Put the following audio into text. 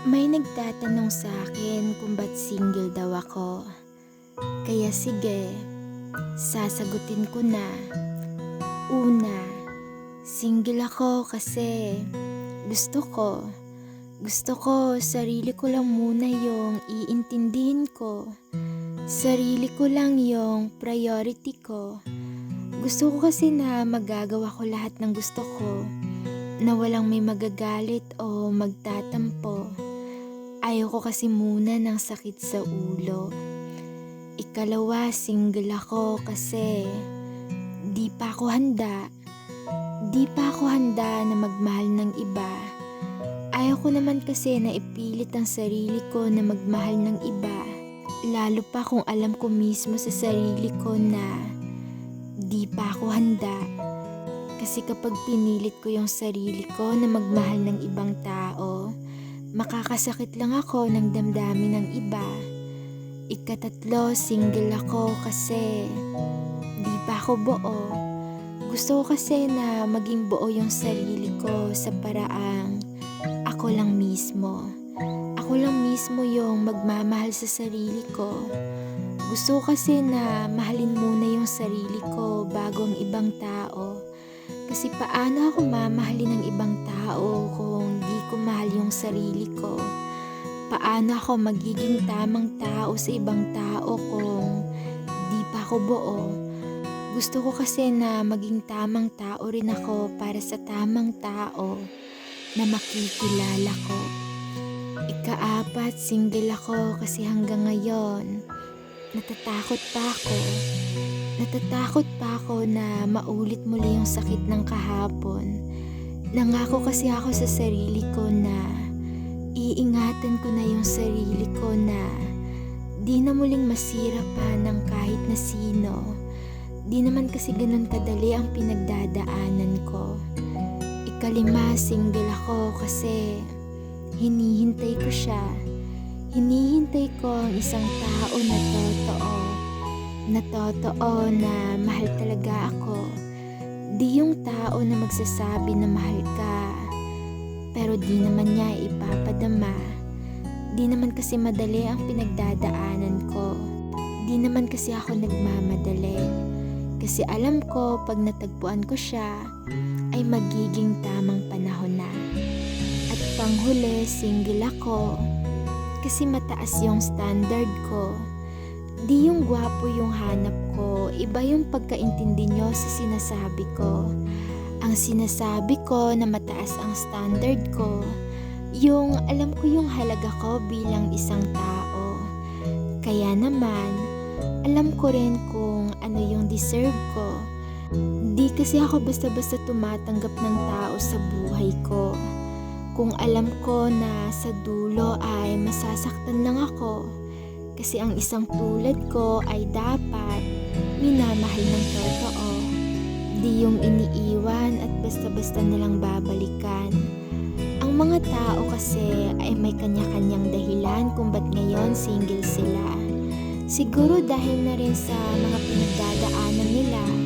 May nagtatanong sa akin kung ba't single daw ako. Kaya sige, sasagutin ko na. Una, single ako kasi gusto ko. Gusto ko sarili ko lang muna yung iintindihin ko. Sarili ko lang yung priority ko. Gusto ko kasi na magagawa ko lahat ng gusto ko, na walang may magagalit o magtatampo. Ayaw ko kasi muna ng sakit sa ulo. Ikalawa, single ako kasi di pa ako handa. Di pa ako handa na magmahal ng iba. Ayaw ko naman kasi na ipilit ang sarili ko na magmahal ng iba. Lalo pa kung alam ko mismo sa sarili ko na di pa ako handa. Kasi kapag pinilit ko yung sarili ko na magmahal ng ibang tao, makakasakit lang ako ng damdamin ng iba. Ikatatlo, single ako kasi di pa ako buo. Gusto ko kasi na maging buo yung sarili ko sa paraang ako lang mismo. Ako lang mismo yung magmamahal sa sarili ko. Gusto ko kasi na mahalin muna yung sarili ko bago ang ibang tao. Kasi paano ako mamahalin ng ibang tao kung di ko mahal yung sarili ko? Paano ako magiging tamang tao sa ibang tao kung di pa ako buo? Gusto ko kasi na maging tamang tao rin ako para sa tamang tao na makikilala ko. Ikaapat, single ako kasi hanggang ngayon natatakot pa ako. Natatakot pa ako na maulit muli yung sakit ng kahapon. Nangako kasi ako sa sarili ko na iingatan ko na yung sarili ko na di na muling masira pa ng kahit na sino. Di naman kasi ganun kadali ang pinagdadaanan ko. Ikalima, single ako kasi hinihintay ko siya. Hinihintay ko ang isang tao na totoo. Na totoo na mahal talaga ako. Di yung tao na magsasabi na mahal ka, pero di naman niya ipapadama. Di naman kasi madali ang pinagdadaanan ko. Di naman kasi ako nagmamadali. Kasi alam ko pag natagpuan ko siya, ay magiging tamang panahon na. At panghuli, single ako. Kasi mataas yung standard ko. Di yung gwapo yung hanap ko, iba yung pagkaintindi nyo sa sinasabi ko. Ang sinasabi ko na mataas ang standard ko, yung alam ko yung halaga ko bilang isang tao. Kaya naman, alam ko rin kung ano yung deserve ko. Di kasi ako basta-basta tumatanggap ng tao sa buhay ko. Kung alam ko na sa dulo ay masasaktan lang ako. Kasi ang isang tulad ko ay dapat minamahal ng totoo. Di yung iniiwan at basta-basta nilang babalikan. Ang mga tao kasi ay may kanya-kanyang dahilan kung ba't ngayon single sila. Siguro dahil na rin sa mga pinagdadaanan nila.